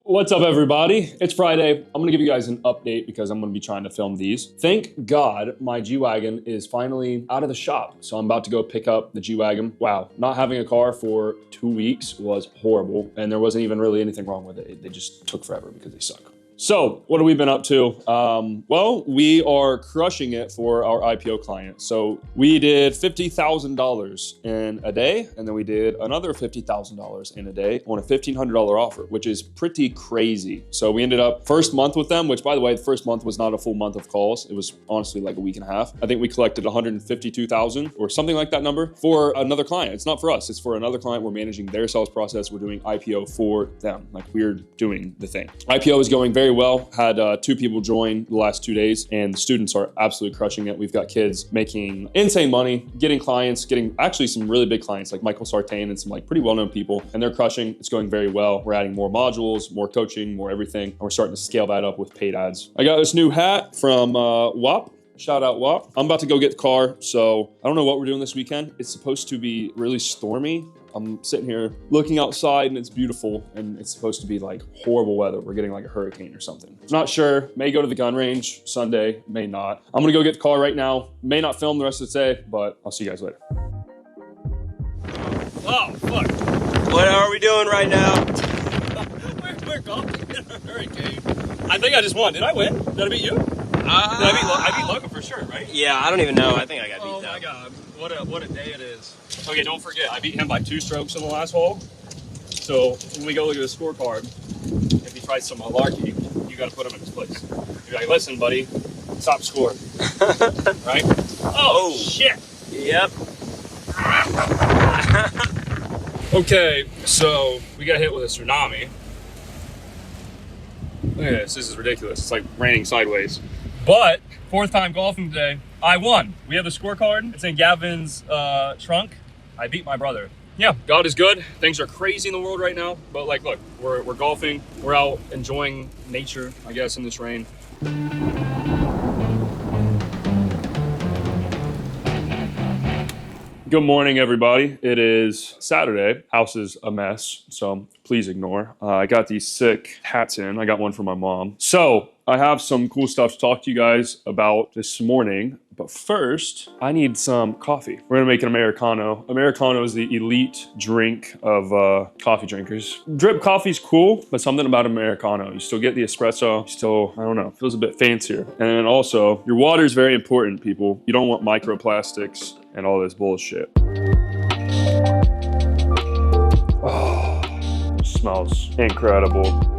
What's up, everybody? It's Friday. I'm gonna give you guys an update because I'm gonna be trying to film these. Thank God my G-Wagon is finally out of the shop. So I'm about to go pick up the G-Wagon. Wow, not having a car for 2 weeks was horrible. And there wasn't even really anything wrong with it. They just took forever because they suck. So what have we been up to? Well, we are crushing it for our IPO client. So we did $50,000 in a day, and then we did another $50,000 in a day on a $1,500 offer, which is pretty crazy. So we ended up first month with them, which by the way, the first month was not a full month of calls. It was honestly like a week and a half. I think we collected 152,000 or something like that number for another client. It's not for us, it's for another client. We're managing their sales process. We're doing IPO for them. Like we're doing the thing. IPO is going very well. Had 2 people join the last 2 days, and the students are absolutely crushing it. We've got kids making insane money, getting clients, getting actually some really big clients like Michael Sartain and some like pretty well-known people, and they're crushing. It's going very well. We're adding more modules, more coaching, more everything, and we're starting to scale that up with paid ads. I got this new hat from WAP. Shout out WAP. I'm about to go get the car, so I don't know what we're doing this weekend. It's supposed to be really stormy. I'm sitting here looking outside and it's beautiful, and it's supposed to be like horrible weather. We're getting like a hurricane or something. Not sure. May go to the gun range Sunday, may not. I'm gonna go get the car right now. May not film the rest of the day, but I'll see you guys later. Oh, fuck. What are we doing right now? we're golfing in a hurricane. I think I just won. Did I win? Did I beat you? I beat Logan for sure, right? Yeah, I don't even know. I think I got beat down. Oh my God, what a day it is. Okay, don't forget, I beat him by 2 strokes in the last hole. So when we go look at the scorecard, if he tries some malarkey, you gotta put him in his place. You're like, listen, buddy, stop scoring. Right? Oh, shit. Yep. Okay, so we got hit with a tsunami. Look at this is ridiculous. It's like raining sideways. But 4th time golfing today, I won. We have the scorecard. It's in Gavin's trunk. I beat my brother. Yeah, God is good. Things are crazy in the world right now. But like, look, we're golfing. We're out enjoying nature, I guess, in this rain. Good morning, everybody. It is Saturday. House is a mess, so please ignore. I got these sick hats in. I got one for my mom. So I have some cool stuff to talk to you guys about this morning. But first, I need some coffee. We're gonna make an Americano. Americano is the elite drink of coffee drinkers. Drip coffee's cool, but something about Americano. You still get the espresso, you still, I don't know, feels a bit fancier. And then also, your water is very important, people. You don't want microplastics and all this bullshit. Oh, smells incredible.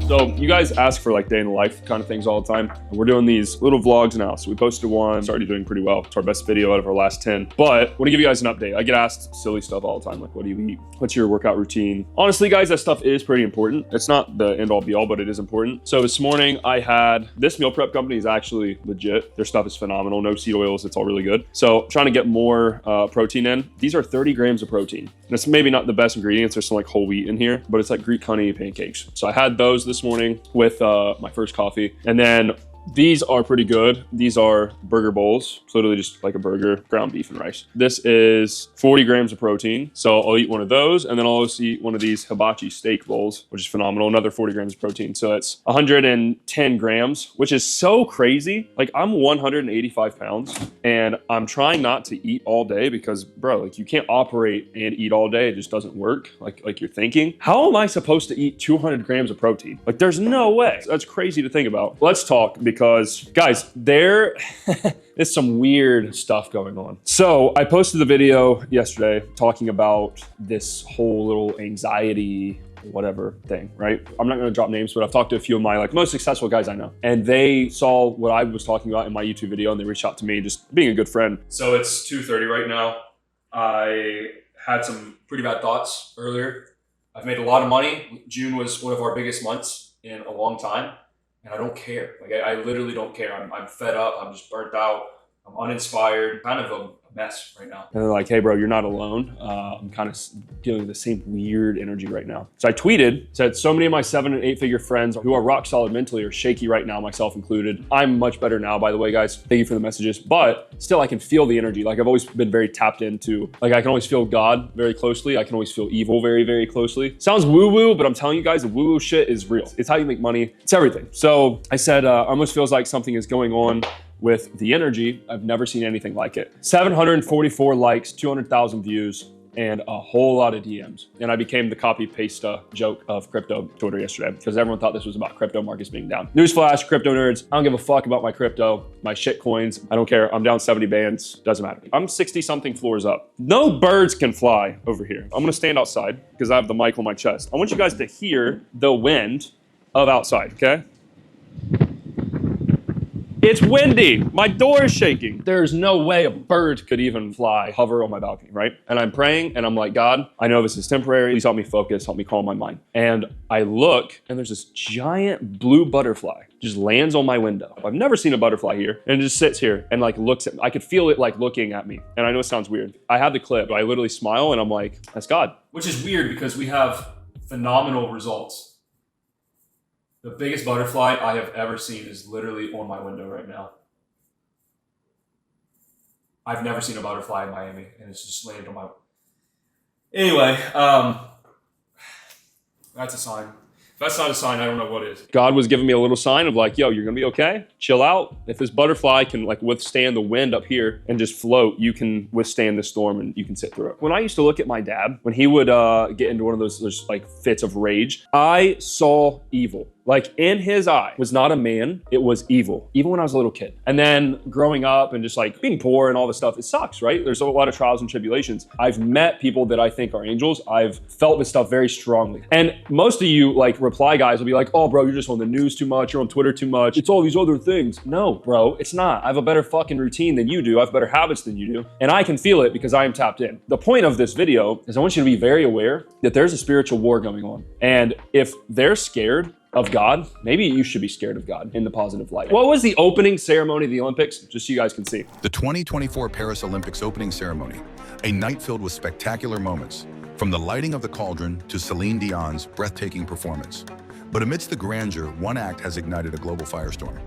So you guys ask for like day in the life kind of things all the time. And we're doing these little vlogs now. So we posted one, it's already doing pretty well. It's our best video out of our last 10. But I want to give you guys an update. I get asked silly stuff all the time. Like, what do you eat? What's your workout routine? Honestly, guys, that stuff is pretty important. It's not the end all be all, but it is important. So this morning I had, this meal prep company is actually legit. Their stuff is phenomenal. No seed oils. It's all really good. So trying to get more protein in. These are 30 grams of protein. And it's maybe not the best ingredients. There's some like whole wheat in here, but it's like Greek honey pancakes. So I had those this morning with my first coffee. And then these are pretty good. These are burger bowls. It's literally just like a burger, ground beef and rice. This is 40 grams of protein. So I'll eat one of those, and then I'll also eat one of these hibachi steak bowls, which is phenomenal. Another 40 grams of protein. So it's 110 grams, which is so crazy. Like I'm 185 pounds and I'm trying not to eat all day because bro, like you can't operate and eat all day. It just doesn't work like you're thinking. How am I supposed to eat 200 grams of protein? Like there's no way. That's crazy to think about. Let's talk, because guys, there is some weird stuff going on. So I posted the video yesterday talking about this whole little anxiety whatever thing, right? I'm not gonna drop names, but I've talked to a few of my like most successful guys I know, and they saw what I was talking about in my YouTube video and they reached out to me, just being a good friend. So it's 2:30 right now. I had some pretty bad thoughts earlier. I've made a lot of money. June was one of our biggest months in a long time. And I don't care. Like I literally don't care. I'm fed up. I'm just burnt out. I'm uninspired, kind of a mess right now. And they're like, hey bro, you're not alone. I'm kind of dealing with the same weird energy right now. So I tweeted, said, so many of my 7 and 8 figure friends who are rock solid mentally are shaky right now, myself included. I'm much better now, by the way, guys. Thank you for the messages. But still, I can feel the energy. Like I've always been very tapped into, like I can always feel God very closely. I can always feel evil very, very closely. Sounds woo-woo, but I'm telling you guys, the woo-woo shit is real. It's how you make money. It's everything. So I said, almost feels like something is going on with the energy. I've never seen anything like it. 744 likes, 200,000 views, and a whole lot of DMs. And I became the copy paste joke of crypto Twitter yesterday because everyone thought this was about crypto markets being down. Newsflash, crypto nerds, I don't give a fuck about my crypto, my shit coins. I don't care. I'm down 70 bands, doesn't matter. I'm 60 something floors up. No birds can fly over here. I'm gonna stand outside because I have the mic on my chest. I want you guys to hear the wind of outside, okay? It's windy. My door is shaking. There's no way a bird could even fly, hover on my balcony, right? And I'm praying and I'm like, God, I know this is temporary. Please help me focus, help me calm my mind. And I look and there's this giant blue butterfly just lands on my window. I've never seen a butterfly here, and it just sits here and like looks at me. I could feel it like looking at me. And I know it sounds weird. I have the clip, but I literally smile and I'm like, that's God. Which is weird because we have phenomenal results. The biggest butterfly I have ever seen is literally on my window right now. I've never seen a butterfly in Miami, and it's just landed on my... Anyway, that's a sign. If that's not a sign, I don't know what is. God was giving me a little sign of like, yo, you're gonna be okay. Chill out. If this butterfly can like withstand the wind up here and just float, you can withstand the storm and you can sit through it. When I used to look at my dad, when he would get into one of those like fits of rage, I saw evil. Like in his eye was not a man, it was evil, even when I was a little kid. And then growing up and just like being poor and all this stuff, it sucks, right? There's a lot of trials and tribulations. I've met people that I think are angels. I've felt this stuff very strongly. And most of you like reply guys will be like, oh bro, you're just on the news too much, you're on Twitter too much. It's all these other things. No, bro, it's not. I have a better fucking routine than you do. I have better habits than you do. And I can feel it because I am tapped in. The point of this video is I want you to be very aware that there's a spiritual war going on. And if they're scared of God, maybe you should be scared of God in the positive light. What was the opening ceremony of the Olympics? Just so you guys can see. The 2024 Paris Olympics opening ceremony, a night filled with spectacular moments, from the lighting of the cauldron to Celine Dion's breathtaking performance. But amidst the grandeur, one act has ignited a global firestorm.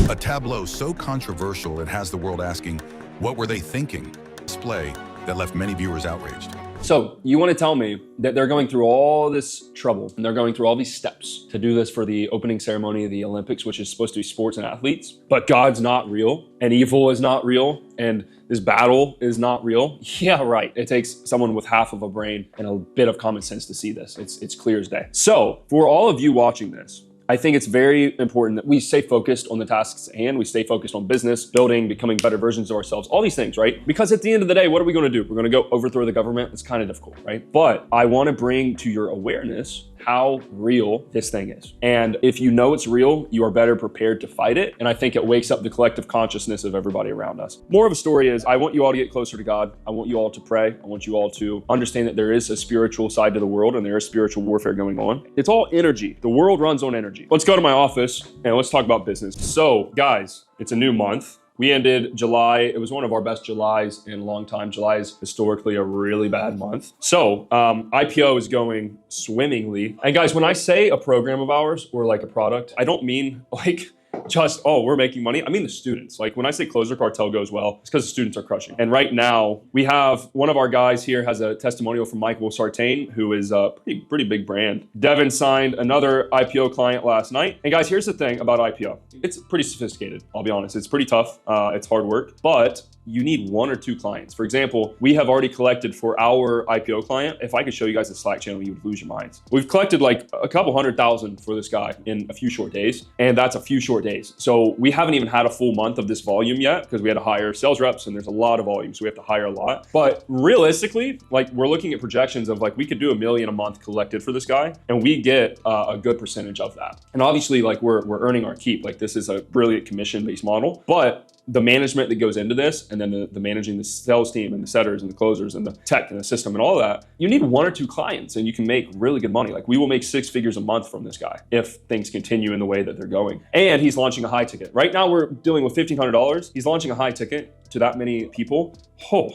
A tableau so controversial it has the world asking, what were they thinking? Display that left many viewers outraged. So you want to tell me that they're going through all this trouble and they're going through all these steps to do this for the opening ceremony of the Olympics, which is supposed to be sports and athletes, but God's not real and evil is not real and this battle is not real? Yeah, right. It takes someone with half of a brain and a bit of common sense to see this. It's clear as day. So for all of you watching this, I think it's very important that we stay focused on the tasks at hand. We stay focused on business, building, becoming better versions of ourselves, all these things, right? Because at the end of the day, what are we going to do? We're going to go overthrow the government. It's kind of difficult, right? But I want to bring to your awareness how real this thing is. And if you know it's real, you are better prepared to fight it. And I think it wakes up the collective consciousness of everybody around us. More of a story is I want you all to get closer to God. I want you all to pray. I want you all to understand that there is a spiritual side to the world and there is spiritual warfare going on. It's all energy. The world runs on energy. Let's go to my office and let's talk about business. So guys, it's a new month. We ended July. It was one of our best Julys in a long time. July is historically a really bad month. So IPO is going swimmingly. And guys, when I say a program of ours or like a product, I don't mean like just, oh, we're making money. I mean the students. Like when I say Closer Cartel goes well, it's because the students are crushing. And right now we have one of our guys here has a testimonial from Michael Sartain, who is a pretty big brand. Devin signed another IPO client last night. And guys, here's the thing about IPO. It's pretty sophisticated. I'll be honest. It's pretty tough. It's hard work, but you need 1 or 2 clients. For example, we have already collected for our IPO client. If I could show you guys the Slack channel, you would lose your minds. We've collected like a couple 100,000 for this guy in a few short days. And that's a few short days. So we haven't even had a full month of this volume yet because we had to hire sales reps and there's a lot of volume. So we have to hire a lot. But realistically, like we're looking at projections of like, we could do $1 million a month collected for this guy. And we get a good percentage of that. And obviously like we're earning our keep. Like this is a brilliant commission-based model, but the management that goes into this, and then the managing the sales team and the setters and the closers and the tech and the system and all that, you need 1 or 2 clients and you can make really good money. Like we will make 6 figures a month from this guy if things continue in the way that they're going. And he's launching a high ticket. Right now we're dealing with $1,500. He's launching a high ticket to that many people. Oh,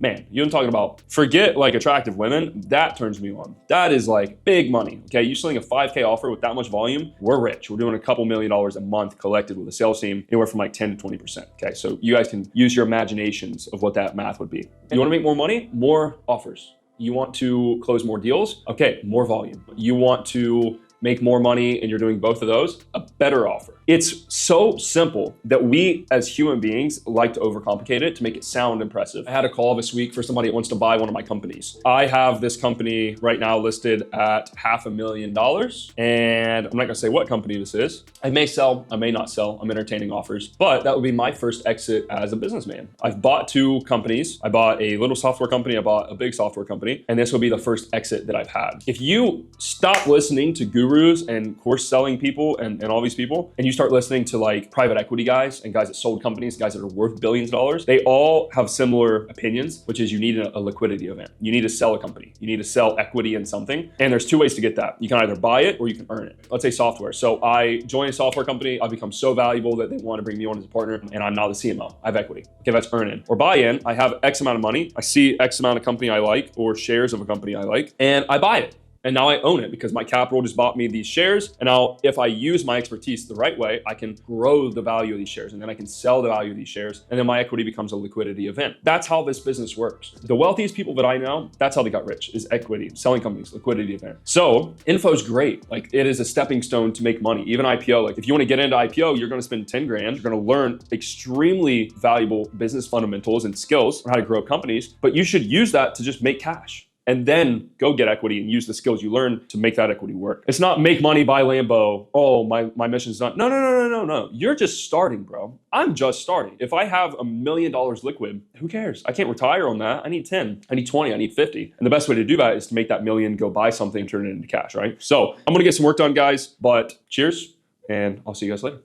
man, you're talking about, forget like attractive women, that turns me on. That is like big money, okay? You're selling a 5K offer with that much volume, we're rich. We're doing a couple $1 million a month collected with a sales team, anywhere from like 10 to 20%, okay? So you guys can use your imaginations of what that math would be. You wanna make more money? More offers. You want to close more deals? Okay, more volume. You want to make more money and you're doing both of those, a better offer. It's so simple that we as human beings like to overcomplicate it to make it sound impressive. I had a call this week for somebody that wants to buy one of my companies. I have this company right now listed at $500,000, and I'm not gonna say what company this is. I may sell, I may not sell, I'm entertaining offers, but that would be my first exit as a businessman. I've bought 2 companies. I bought a little software company, I bought a big software company, and this will be the first exit that I've had. If you stop listening to gurus and course selling people and all these people, and you start listening to like private equity guys and guys that sold companies, guys that are worth billions of dollars, they all have similar opinions, which is you need a liquidity event. You need to sell a company. You need to sell equity in something. And there's 2 ways to get that. You can either buy it or you can earn it. Let's say software. So I join a software company, I become so valuable that they want to bring me on as a partner, and I'm now the CMO. I have equity. Okay, that's earn in. Or buy in, I have X amount of money, I see X amount of company I like or shares of a company I like, and I buy it. And now I own it because my capital just bought me these shares. And now if I use my expertise the right way, I can grow the value of these shares, and then I can sell the value of these shares. And then my equity becomes a liquidity event. That's how this business works. The wealthiest people that I know, that's how they got rich, is equity, selling companies, liquidity event. So info's great. Like it is a stepping stone to make money. Even IPO, like if you want to get into IPO, you're going to spend 10 grand. You're going to learn extremely valuable business fundamentals and skills on how to grow companies, but you should use that to just make cash. And then go get equity and use the skills you learn to make that equity work. It's not make money, buy Lambo. Oh, my mission's done. No. You're just starting, bro. I'm just starting. If I have $1 million liquid, who cares? I can't retire on that. I need 10, I need 20, I need 50. And the best way to do that is to make that million go buy something and turn it into cash, right? So I'm gonna get some work done, guys, but cheers, and I'll see you guys later.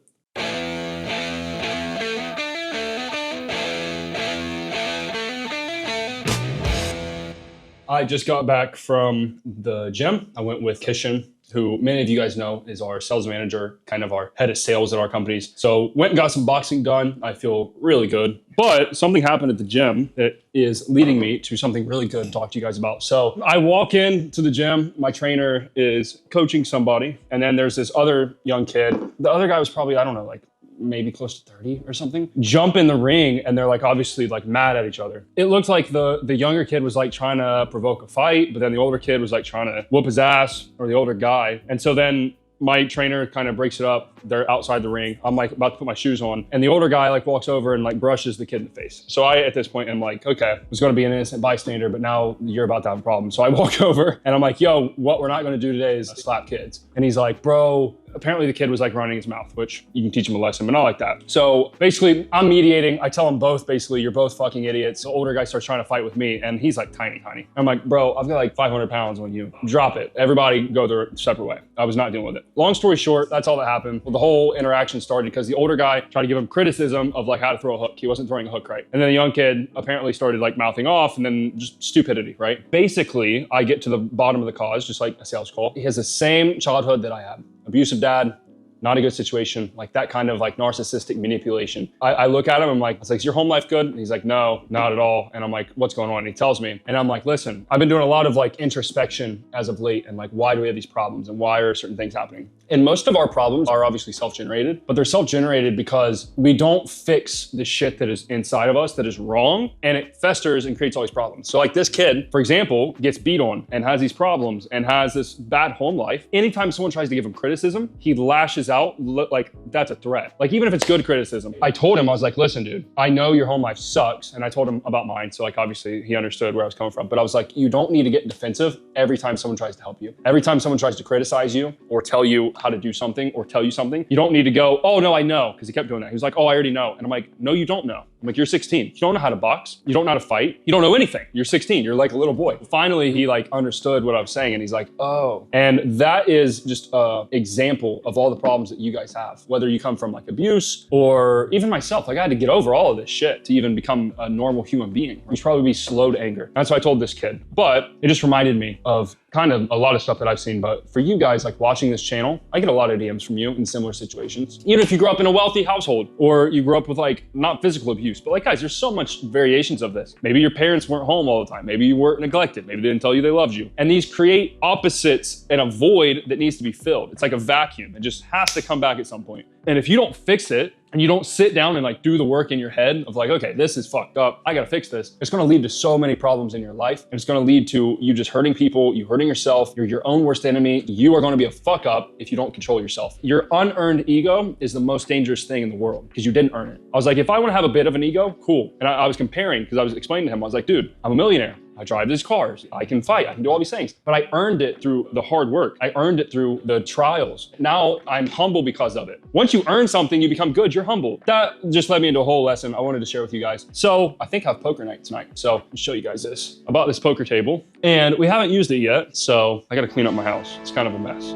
I just got back from the gym. I went with Kishan, who many of you guys know is our sales manager, kind of our head of sales at our companies. So went and got some boxing done. I feel really good. But something happened at the gym that is leading me to something really good to talk to you guys about. So I walk into the gym, my trainer is coaching somebody, and then there's this other young kid. The other guy was probably, I don't know, like maybe close to 30 or something, jump in the ring, and they're like obviously like mad at each other. It looked like the younger kid was like trying to provoke a fight, but then the older kid was like trying to whoop his ass, or the older guy. And so then my trainer kind of breaks it up. They're outside the ring. I'm like about to put my shoes on, and the older guy like walks over and like brushes the kid in the face. So I, at this point, am like, okay, I was going to be an innocent bystander, but now you're about to have a problem. So I walk over and I'm like, yo, what we're not going to do today is slap kids. And he's like, bro, apparently the kid was like running his mouth, which you can teach him a lesson, but not like that. So basically I'm mediating. I tell them both, basically, you're both fucking idiots. The older guy starts trying to fight with me, and he's like tiny. I'm like, bro, I've got like 500 pounds on you. Drop it. Everybody go their separate way. I was not dealing with it. Long story short, that's all that happened. Well, the whole interaction started because the older guy tried to give him criticism of like how to throw a hook. He wasn't throwing a hook right. And then the young kid apparently started like mouthing off, and then just stupidity, right? Basically, I get to the bottom of the cause, just like a sales call. He has the same childhood that I had. Abusive dad, not a good situation, like that kind of like narcissistic manipulation. I look at him, I'm like, I was like, is your home life good? And he's like, no, not at all. And I'm like, what's going on? And he tells me, and I'm like, listen, I've been doing a lot of like introspection as of late, and like, why do we have these problems, and why are certain things happening? And most of our problems are obviously self-generated, but they're self-generated because we don't fix the shit that is inside of us that is wrong, and it festers and creates all these problems. So like this kid, for example, gets beat on and has these problems and has this bad home life. Anytime someone tries to give him criticism, he lashes out like that's a threat. Like even if it's good criticism, I told him, I was like, listen, dude, I know your home life sucks. And I told him about mine. So like, obviously he understood where I was coming from, but I was like, you don't need to get defensive every time someone tries to help you. Every time someone tries to criticize you or tell you how to do something or tell you something, you don't need to go, oh no, I know. Cause he kept doing that. He was like, oh, I already know. And I'm like, no, you don't know. I'm like, you're 16. You don't know how to box. You don't know how to fight. You don't know anything. You're 16. You're like a little boy. Finally, he like understood what I was saying and he's like, oh. And that is just an example of all the problems that you guys have. Whether you come from like abuse or even myself, like I had to get over all of this shit to even become a normal human being. You should probably be slow to anger. That's what I told this kid. But it just reminded me of kind of a lot of stuff that I've seen. But for you guys like watching this channel, I get a lot of DMs from you in similar situations. Even if you grew up in a wealthy household or you grew up with like not physical abuse, but like guys, there's so much variations of this. Maybe your parents weren't home all the time. Maybe you weren't neglected. Maybe they didn't tell you they loved you. And these create opposites and a void that needs to be filled. It's like a vacuum. It just has to come back at some point. And if you don't fix it, and you don't sit down and like do the work in your head of like, okay, this is fucked up, I gotta fix this, it's gonna lead to so many problems in your life. And it's gonna lead to you just hurting people, you hurting yourself, you're your own worst enemy. You are gonna be a fuck up if you don't control yourself. Your unearned ego is the most dangerous thing in the world because you didn't earn it. I was like, if I wanna have a bit of an ego, cool. And I was comparing, because I was explaining to him, I was like, dude, I'm a millionaire. I drive these cars, I can fight, I can do all these things. But I earned it through the hard work. I earned it through the trials. Now I'm humble because of it. Once you earn something, you become good, you're humble. That just led me into a whole lesson I wanted to share with you guys. So I think I have poker night tonight. So I'll show you guys this. I bought this poker table and we haven't used it yet. So I gotta clean up my house. It's kind of a mess.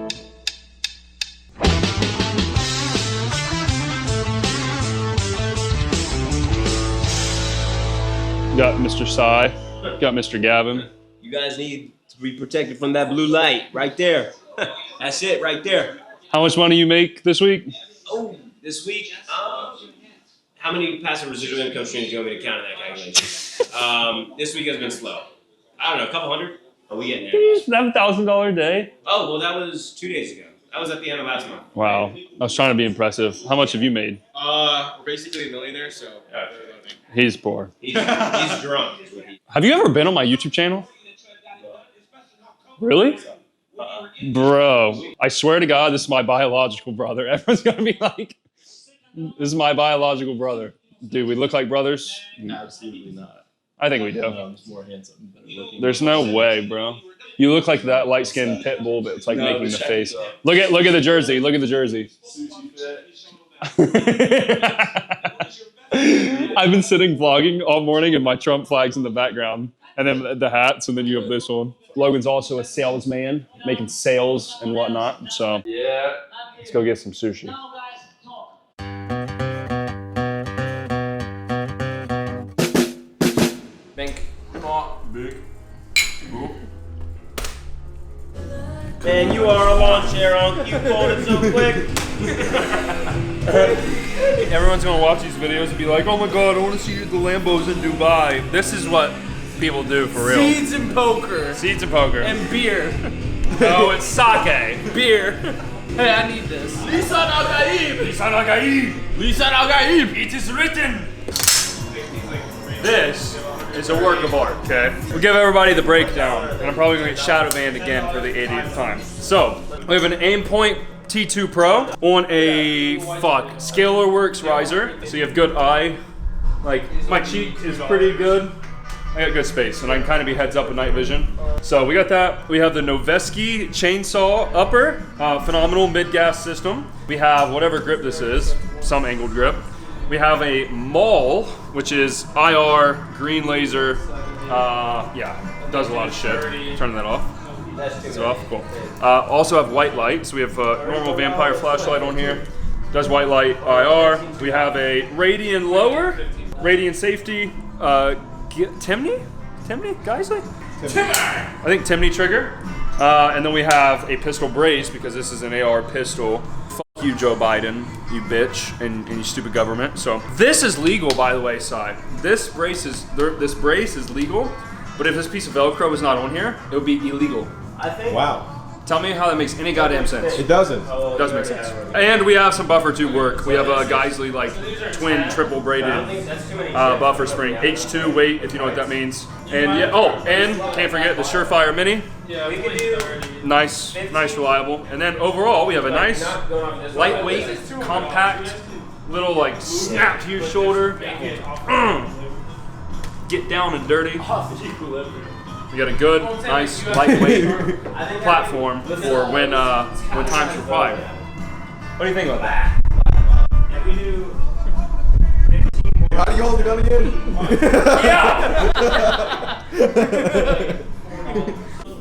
Got Mr. Sai, got Mr. Gavin. You guys need to be protected from that blue light right there. That's it right there. How much money you make this week? Oh, this week? How many passive residual income streams do you want me to count in that calculation? This week has been slow. I don't know, a couple hundred? Are we getting there? $7,000 a day? Oh, well, that was 2 days ago. That was at the end of last month. Wow. I was trying to be impressive. How much have you made? We're basically a millionaire, so. He's poor. He's drunk. Is what he... Have you ever been on my YouTube channel? Really? Bro, I swear to God, this is my biological brother. Everyone's gonna be like, this is my biological brother. Dude, we look like brothers? Absolutely not. I think we do. I'm just more handsome, better looking. There's no way, bro. You look like that light-skinned pit bull that's like making the face. Look at the jersey. Look at the jersey. I've been sitting vlogging all morning and my Trump flag's in the background. And then the hats, and then you have this one. Logan's also a salesman, making sales and whatnot. So yeah, let's go get some sushi. Bink. Big. Man, you are a lawn chair, Unc. You folded so quick. Everyone's gonna watch these videos and be like, oh my God, I wanna see the Lambos in Dubai. This is what people do for real. Seeds and poker. Seeds and poker. And beer. No, it's sake. Beer. Hey, I need this. Lisan al-Gaib. Lisan al-Gaib. Lisan al-Gaib. It is written. This is a work of art, okay? We'll give everybody the breakdown, and I'm probably gonna get shadow banned again for the 80th time. So, we have an Aimpoint T2 Pro on a, Scalar Works riser. So you have good eye. Like, my cheek is pretty good. I got good space, and I can kind of be heads up with night vision. So we got that. We have the Noveski chainsaw upper, phenomenal mid-gas system. We have whatever grip this is, some angled grip. We have a Maul, which is IR, green laser. Yeah, does a lot of shit. Turn that off. Is it off? Cool. Also have white light. So we have a normal vampire flashlight on here. Does white light IR. We have a Radian lower, Radian safety, Timney? Geisley? I think Timney trigger. And then we have a pistol brace because this is an AR pistol. Fuck you, Joe Biden, you bitch, and you stupid government. So this is legal, by the way, Si. This brace is legal, but if this piece of Velcro was not on here, it would be illegal. I think. Wow. Tell me how that makes any goddamn sense. It doesn't. It does make sense. And we have some buffer tube work. We have a Geisley like twin triple braided buffer spring. H2 weight, if you know what that means. And yeah, oh, and can't forget the Surefire Mini. Nice, reliable. And then overall, we have a nice, lightweight, compact, little like snap to your shoulder. Get down and dirty. We got a good, nice, lightweight platform for when time's required. What do you think about that? How do you hold your gun again?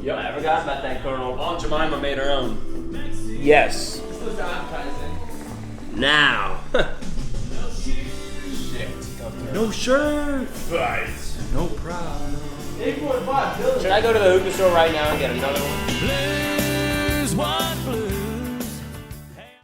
Yep. I forgot about that, Colonel. Aunt Jemima made her own. Yes. This was appetizing. Now. No shirt. Right. No problem. 8.5. Should I go to the hookah store right now and get another one? There's one